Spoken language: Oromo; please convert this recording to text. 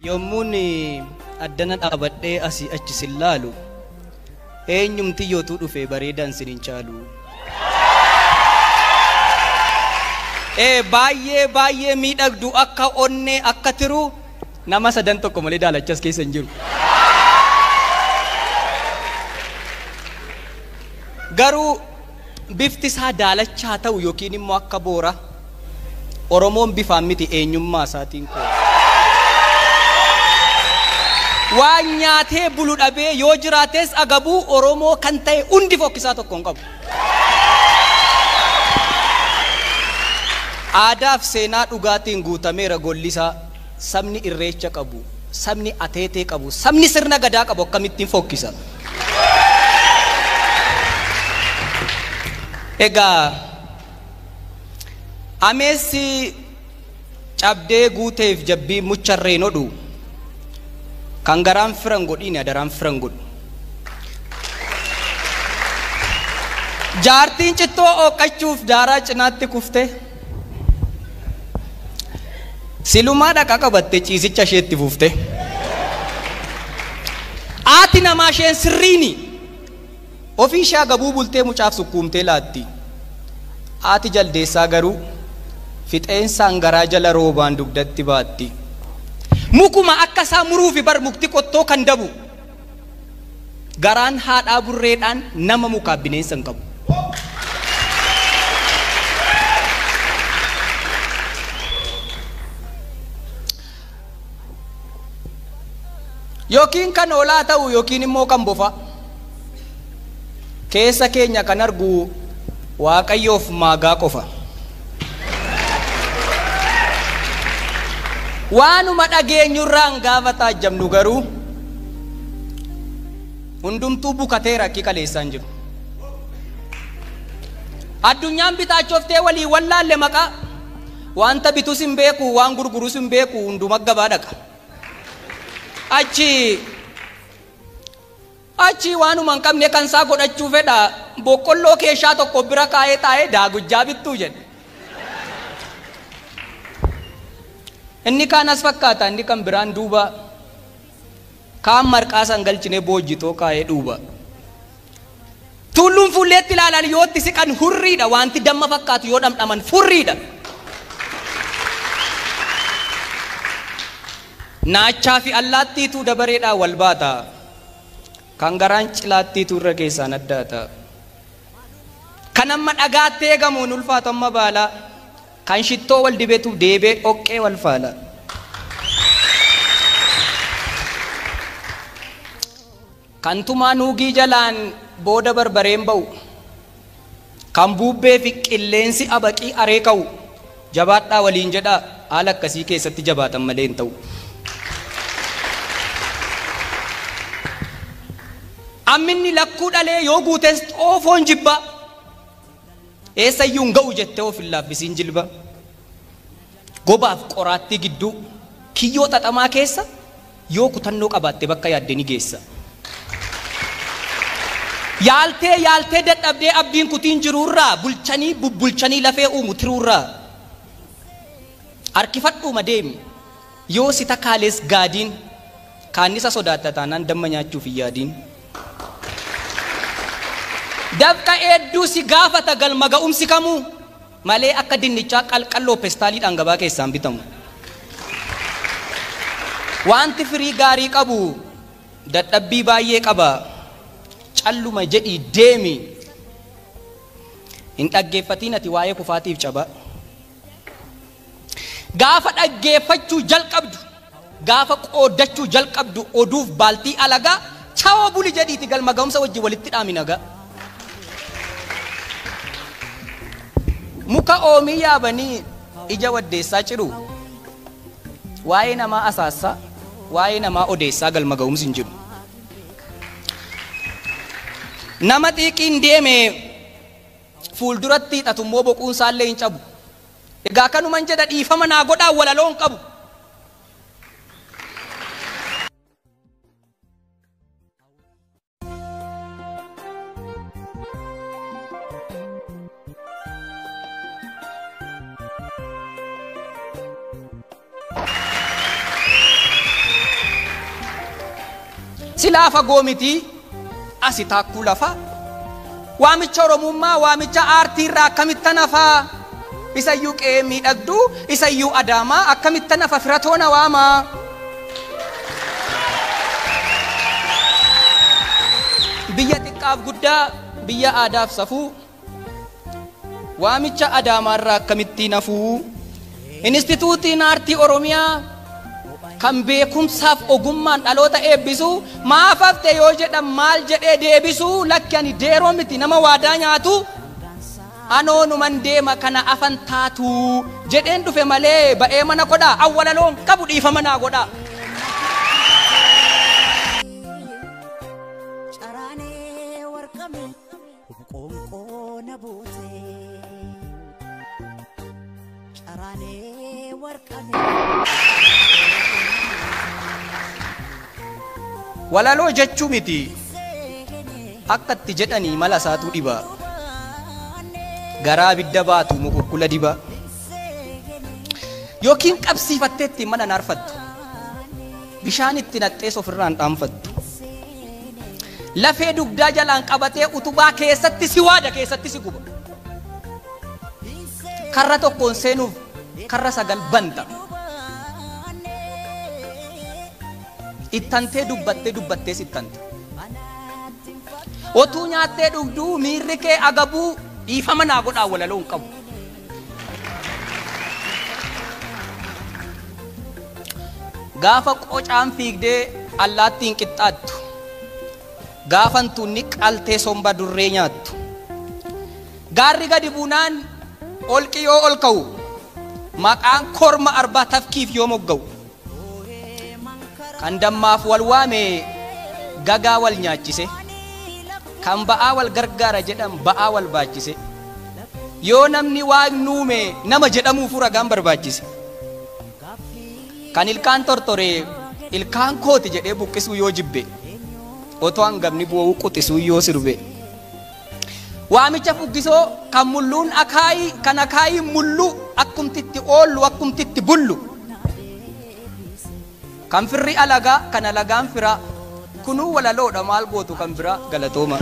yommuun addana dhaabadhee asii achi sillaalu eenyumti yootuu dhufe bareedan sinin caalu. Baay'ee miidhagdu akka onnee akka tiru nama sadan tokko malee daalachas keessa hin jiru. Garuu bifti isaa daalachaa ta'u yookiin immoo akka boora Oromoon bifaan miti eenyummaa isaatiin koo. Waan nyaatee bulu dhabee yoo jiraates agabuu Oromoo kan ta'e hundi fokkisaa tokko hin qabu. Aadaaf seenaa dhugaatiin guutameera gollisaa. Sabni irreecha qabu, sabni ateetee qabu, sabni sirna gadaa qabu akkamittiin fokkisa. Egaa ameessi cabdee guuteef jabbii mucharreen odhu kan garaan firan godhiin adaraan firan godhu. Jaartiin cittoo ooqachuuf daaraa cinaatti kufte silumaa dhaqa qabatte ciisicha isheetti fufte. Haati namaa isheen sirriini ofii ishee agabuu bultee mucaaf sukkuumtee laatti. Haati jaldeessaa garuu fixeensaan garaa jala roobaan dugdatti baatti. Mukuma akka isaa muruufi bar mukti qottoo kan dabu garaan haadhaa burreedhaan nama mukaaf bineensa hin qabu. Yookiin kan oolaa ta'u yookiin immoo kan bofa keessa keenya kan argu Waaqayyoof maagaa qofa. Waanuma dhageenyurraan gaafa taajjabnu garuu hundumtuu bukateera akki kaleessaan jiru. Addunyaan bitaachoftee walii wallaalle maqaa wanta bitus hin beeku waan gurgurus hin beeku hunduma gabaa dhaqa. Achi waanuma hin qabne kan isaa godhachuu fedha boqqolloo keeshaa tokko bira kaa'ee taa'ee daagujjaa bittuu jedhe. Inni kaan as fakkaata inni kan biraan duuba kaan marqaa san galchine boojjitoo kaa'ee dhuuba. Tulluun fuulleetti ilaalan yoo itti siqan hurriidha wanti damma fakkaatu yoo dhamdhaman furriidha. Naachaa fi allaattiitu dabareedhaa wal baata. Kan garaan cilaattiitu irra keessaan addaata. Kan amma dhagaattee gamuun ulfaatu amma baala. Kan shittoo wal dibetu deebee dhoqqee wal faala. Kan tumaa nuugii jalaan booda barbareen ba'u. Kan buubbee fi qilleensi abaqii aree ka'u. Jabaadhaa waliin jedhaa haala akkasii keessatti jabaatan malee hin ta'u. Amminni lakkuu dhalee yoo guutes xoofoon jibba. Eessayyuu hin ga'u jettee of hin laaffisiin jilba. Gobaaf qoraattii gidduu kiyyoo xaxamaa keessa yoo kutannoo qabaatte bakka yaadde ni geessa. Yaaltee dadhabdee abdiin kutiin jiruurraa bulchanii bubbulchanii lafee uumu tiruurraa. Harkifadhuuma deemi yoo si takkaalees gaadiin kaannisa sodaatta taanaan damma nyaachuuf hin yaadiin. Dabqa hedduu si gaafata galma ga'umsi kamuu malee akka dinnichaa qalqalloo pestaaliidhaan gabaa keessaan bitamu. Wanti firii gaarii qabu dadhabbii baay'ee qaba. Calluma jedhii deemi. Hin dhaggeeffatiin ati waa'ee kufaatiif caba. Gaafa dhaggeeffachuu jalqabdu gaafa qooddachuu jalqabdu oduuf baaltii alagaa chawoo buli jedhiiti galma ga'umsa wajji walitti dhaaminaga. Muka oomii yaabanii ija waddeessaa ciru waa'ee namaa asaassaa waa'ee namaa odeessaa galma ga'umsi hin jiru. Nama xiiqiin deeme fuulduratti hidhatummoo boquun isaallee hin cabu. Egaa kanuman jedha dhiifama naa godhaa walaloo hin qabu. silaa fagoo miti asi taakkuu lafa waamicha oromummaa waamicha aartii irraa akkamitti nafaa isayyuu qe'ee miidhagduu isayyuu adaamaa akkamitti nafa firatoona waamaa biyya xiqqaaf guddaa biyya aadaaf safuu waamicha adaamaa irraa akkamitti nafuu instituutiin aartii oromiyaa kan beekumsaaf ogummaan dhaloota eebbisu maaf hafte yoo jedhan maal jedhee deebisu lakki ani deeroo miti nama waadaa nyaatu anoonuman deema kana afan taatu jedheen dhufe malee ba'ee mana godhaa awwalaloon qabu dhiifama naa godhaa. Walaloo jechuu miti akkatti jedhanii mala isaatu dhiba garaa bidda baatu mukukkula diba yookiin qabsiifatteetti mana naarfattu bishaan itti naxxee ofirraan dhaanfattu lafee dugdaa jalaan qabatee utubaa keessatti si waada keessatti si guba karra tokkoon seenuuf karra sagal banta ittantee dubbattee sittante otuu nyaattee dhugduu miirri kee agabuu dhiifama naa godhaa walaloo hin qabu. Gaafa qocaan fiigdee allaattiin qixxaattu gaafan tunni qaltee somba durree nyaattu gaarri gadi buunaan olqi yoo ol ka'u maqaan korma arbaa tafkiif yoo mogga'u kan dammaaf wal waame gagaa wal nyaachise kan ba'aa wal gargaara jedhan ba'aa wal baachise yoo namni waan nuume nama jedhamuuf ragaan barbaachise kan ilkaan tortoree ilkaan kooti jedhee buqqisuu yoo jibbe otoo hangafni bu'uu quxisuu yoo sirbe waamicha fuggisoo kan mulluun akaayii kan akaayii mullu akkumtitti oollu akkumtitti bullu kan firri alagaa kan alagaan fira kunuu walaloodha maal gootu kan bira galatooma.